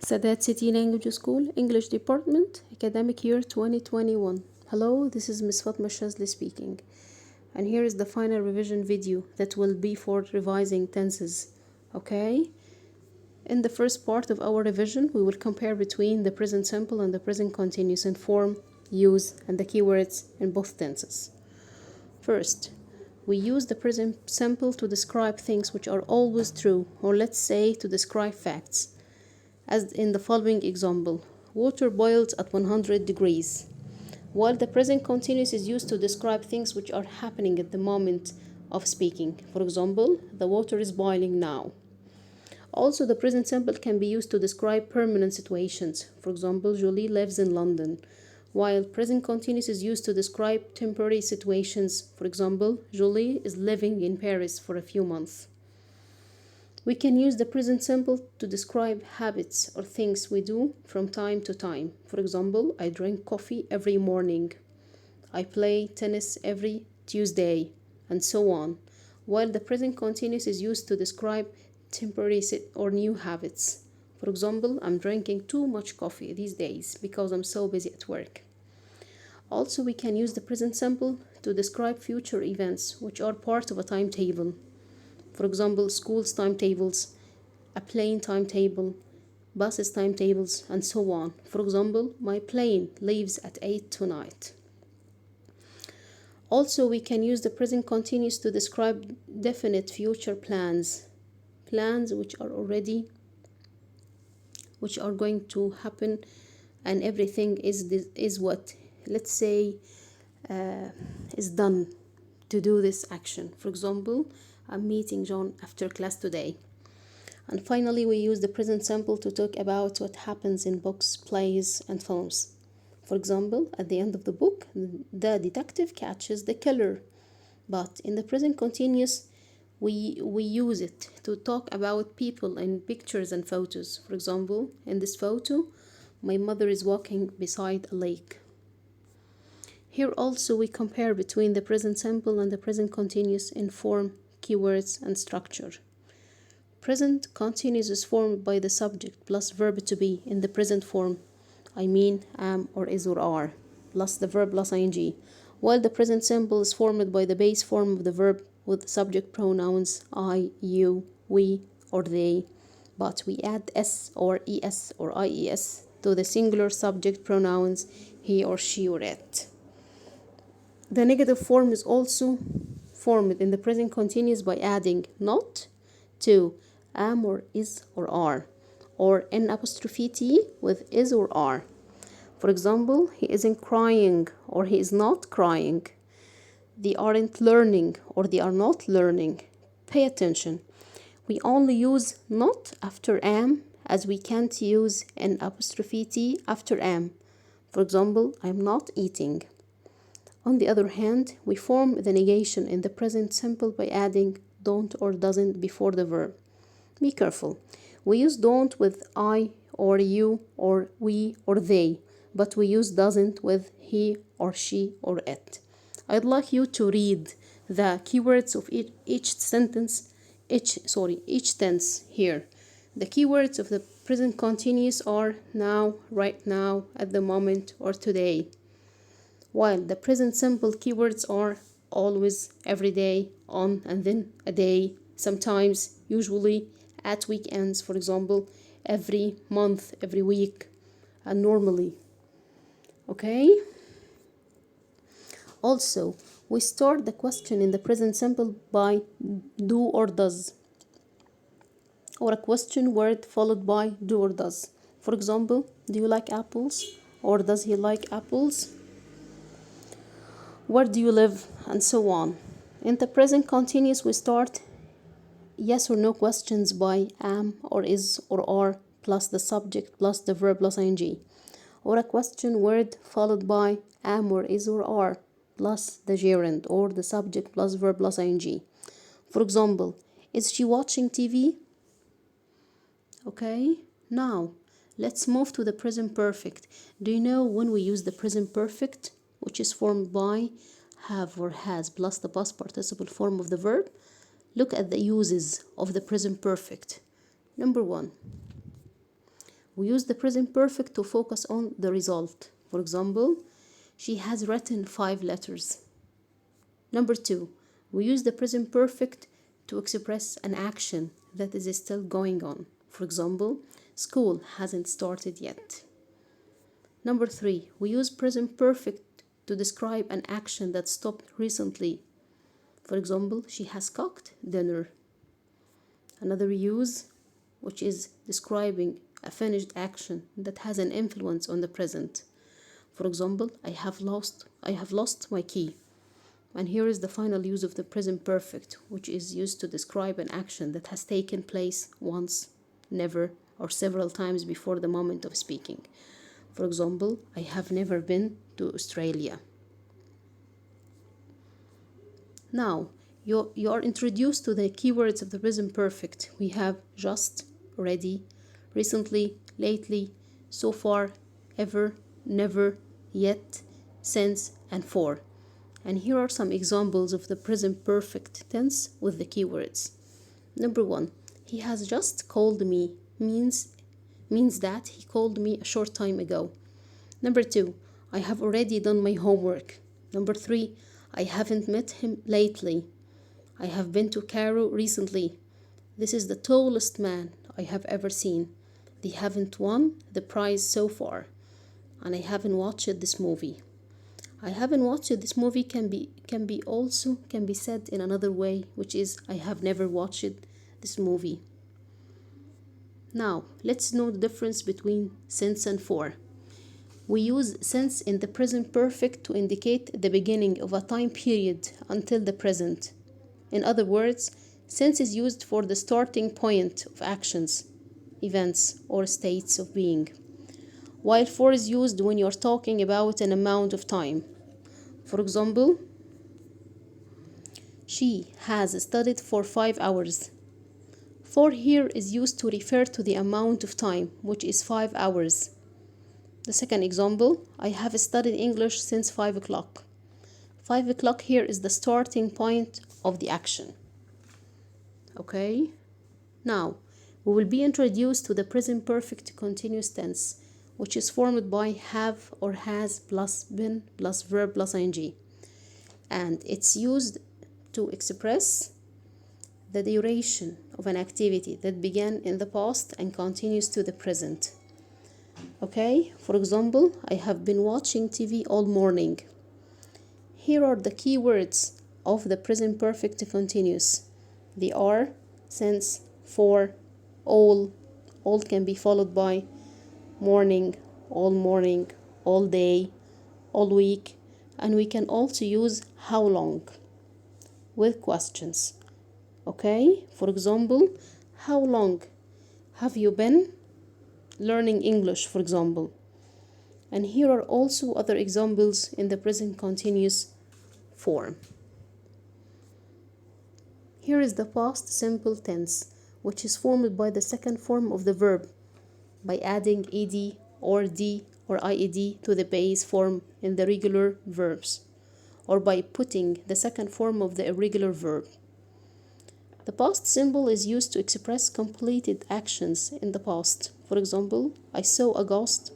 Sadat City Language School, English Department, Academic Year 2021. Hello, this is Ms. Fatma Shazli speaking. And here is the final revision video that will be for revising tenses. Okay? In the first part of our revision, we will compare between the present simple and the present continuous in form, use, and the keywords in both tenses. First, we use the present simple to describe things which are always true, or let's say to describe facts. As in the following example, water boils at 100 degrees, while the present continuous is used to describe things which are happening at the moment of speaking. For example, the water is boiling now. Also, the present simple can be used to describe permanent situations. For example, Julie lives in London, while present continuous is used to describe temporary situations. For example, Julie is living in Paris for a few months. We can use the present simple to describe habits or things we do from time to time. For example, I drink coffee every morning. I play tennis every Tuesday, and so on. While the present continuous is used to describe temporary or new habits. For example, I'm drinking too much coffee these days because I'm so busy at work. Also, we can use the present simple to describe future events which are part of a timetable. For example, school's timetables, a plane timetable, buses timetables, and so on. For example, my plane leaves at 8 tonight. Also, we can use the present continuous to describe definite future plans which are going to happen, and everything is what, let's say, is done to do this action. For example, I'm meeting John after class today. And finally, we use the present simple to talk about what happens in books, plays, and films. For example, at the end of the book, the detective catches the killer. But in the present continuous, we use it to talk about people in pictures and photos. For example, in this photo, my mother is walking beside a lake. Here also we compare between the present simple and the present continuous in form, keywords, and structure. Present continuous is formed by the subject plus verb to be in the present form. I mean am or is or are, plus the verb plus ing. While the present simple is formed by the base form of the verb with subject pronouns I, you, we, or they, but we add s or es or ies to the singular subject pronouns he or she or it. The negative form is also formed in the present continuous by adding not to am or is or are, or n apostrophe t with is or are. For example, he isn't crying or he is not crying. They aren't learning or they are not learning. Pay attention. We only use not after am, as we can't use n apostrophe t after am. For example, I'm not eating. On the other hand, we form the negation in the present simple by adding don't or doesn't before the verb. Be careful. We use don't with I or you or we or they, but we use doesn't with he or she or it. I'd like you to read the keywords of each tense here. The keywords of the present continuous are now, right now, at the moment, or today. While the present simple keywords are always, every day, on and then a day, sometimes, usually, at weekends, for example, every month, every week, and normally. Okay? Also, we start the question in the present simple by do or does, or a question word followed by do or does. For example, do you like apples? Or does he like apples? Where do you live? And so on. In the present continuous, we start yes or no questions by am or is or are plus the subject plus the verb plus ing, or a question word followed by am or is or are plus the gerund or the subject plus verb plus ing. For example, is she watching TV? Okay, now let's move to the present perfect. Do you know when we use the present perfect, which is formed by have or has plus the past participle form of the verb? Look at the uses of the present perfect. Number 1, we use the present perfect to focus on the result. For example, she has written 5 letters. Number 2, we use the present perfect to express an action that is still going on. For example, school hasn't started yet. Number 3, we use present perfect to describe an action that stopped recently. For example, she has cooked dinner. Another use, which is describing a finished action that has an influence on the present. For example, I have lost my key. And here is the final use of the present perfect, which is used to describe an action that has taken place once, never, or several times before the moment of speaking. For example, I have never been to Australia. Now, you are introduced to the keywords of the present perfect. We have just, already, recently, lately, so far, ever, never, yet, since, and for. And here are some examples of the present perfect tense with the keywords. Number 1, he has just called me means that he called me a short time ago. Number 2, I have already done my homework. Number 3, I haven't met him lately. I have been to Cairo recently. This is the tallest man I have ever seen. They haven't won the prize so far. And I haven't watched this movie. I haven't watched this movie can be said in another way, which is I have never watched this movie. Now, let's know the difference between since and for. We use since in the present perfect to indicate the beginning of a time period until the present. In other words, since is used for the starting point of actions, events, or states of being, while for is used when you're talking about an amount of time. For example, she has studied for 5 hours. For here is used to refer to the amount of time, which is 5 hours. The second example, I have studied English since 5 o'clock. 5 o'clock here is the starting point of the action. Okay? Now, we will be introduced to the present perfect continuous tense, which is formed by have or has plus been plus verb plus ing. And it's used to express the duration of an activity that began in the past and continues to the present. Okay, for example, I have been watching TV all morning. Here are the key words of the present perfect continuous. They are since, for, all. All can be followed by morning, all day, all week, and we can also use how long with questions. Okay, for example, how long have you been learning English, for example? And here are also other examples in the present continuous form. Here is the past simple tense, which is formed by the second form of the verb by adding ed or d or ied to the base form in the regular verbs, or by putting the second form of the irregular verb. The past simple is used to express completed actions in the past. For example, I saw a ghost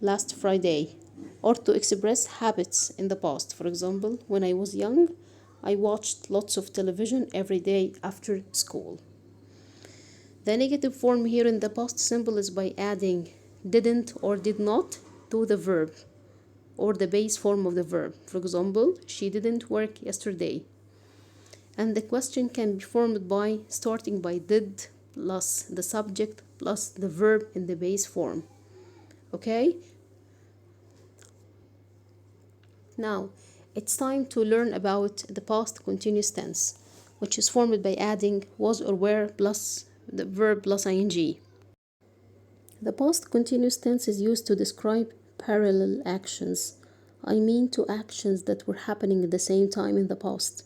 last Friday. Or to express habits in the past. For example, when I was young, I watched lots of television every day after school. The negative form here in the past simple is by adding didn't or did not to the verb or the base form of the verb. For example, she didn't work yesterday. And the question can be formed by starting by did plus the subject plus the verb in the base form. Okay? Now, it's time to learn about the past continuous tense, which is formed by adding was or were plus the verb plus ing. The past continuous tense is used to describe parallel actions. I mean to actions that were happening at the same time in the past.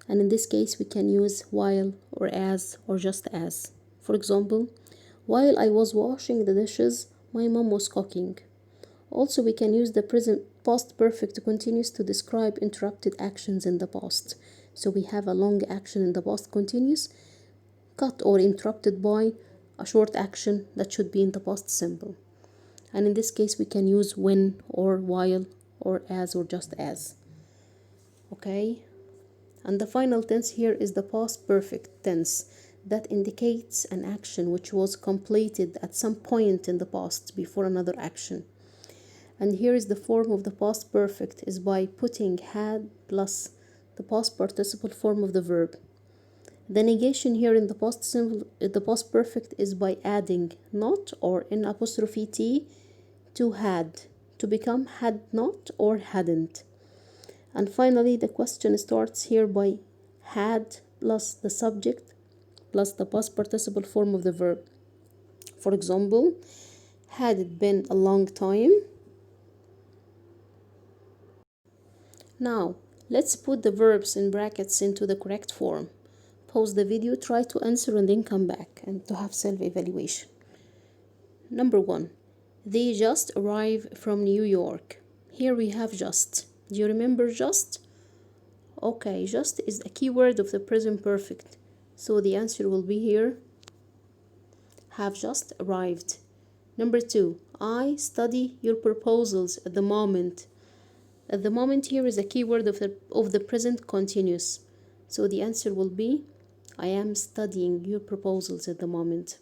And in this case, we can use while or as or just as. For example, while I was washing the dishes, my mom was cooking. Also, we can use the present past perfect continuous to describe interrupted actions in the past. So we have a long action in the past continuous, cut or interrupted by a short action that should be in the past simple. And in this case, we can use when or while or as or just as. Okay? And the final tense here is the past perfect tense that indicates an action which was completed at some point in the past before another action. And here is the form of the past perfect is by putting had plus the past participle form of the verb. The negation here in the past simple, the past perfect is by adding not or n apostrophe t to had to become had not or hadn't. And finally, the question starts here by had plus the subject plus the past participle form of the verb. For example, had it been a long time? Now, let's put the verbs in brackets into the correct form. Pause the video, try to answer, and then come back and to have self-evaluation. Number 1. They just arrived from New York. Here we have just. Do you remember just? Okay, just is a key word of the present perfect. So the answer will be here, have just arrived. Number 2, I study your proposals at the moment. At the moment here is a key word of the present continuous. So the answer will be, I am studying your proposals at the moment.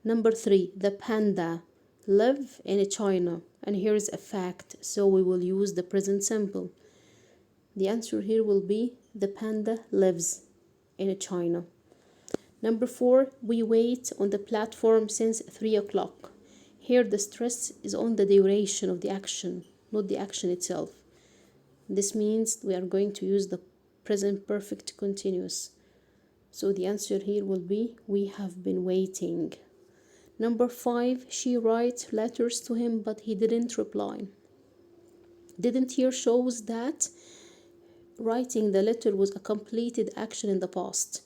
Number 3, the panda live in China. And here is a fact, so we will use the present simple. The answer here will be, the panda lives in China. Number 4, we wait on the platform since 3 o'clock. Here the stress is on the duration of the action, not the action itself. This means we are going to use the present perfect continuous. So the answer here will be, we have been waiting. Number 5, she writes letters to him, but he didn't reply. Didn't here shows that writing the letter was a completed action in the past,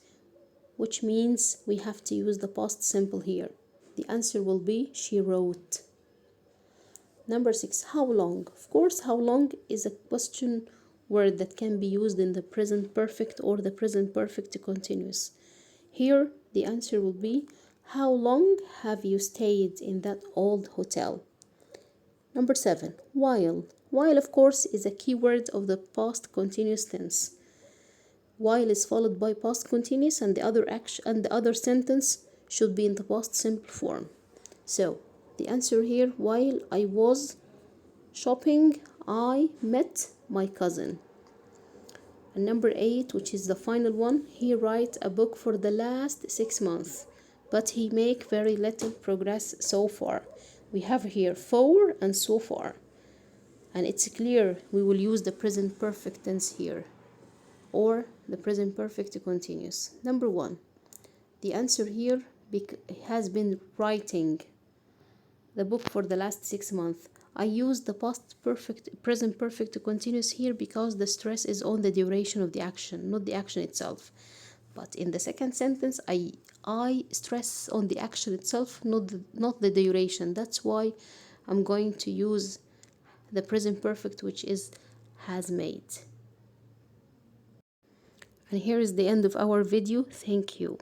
which means we have to use the past simple here. The answer will be, she wrote. Number 6, how long? Of course, how long is a question word that can be used in the present perfect or the present perfect continuous. Here, the answer will be, how long have you stayed in that old hotel? Number 7, while. While, of course, is a key word of the past continuous tense. While is followed by past continuous, and the other action and the other sentence should be in the past simple form. So the answer here, while I was shopping, I met my cousin. And number 8, which is the final one, he write a book for the last 6 months, but he make very little progress so far. We have here for and so far, and it's clear we will use the present perfect tense here, or the present perfect continuous. Number 1, the answer here has been writing the book for the last 6 months. I use the present perfect continuous here because the stress is on the duration of the action, not the action itself. But in the second sentence, I stress on the action itself, not the duration. That's why I'm going to use the present perfect, which is has made. And here is the end of our video. Thank you.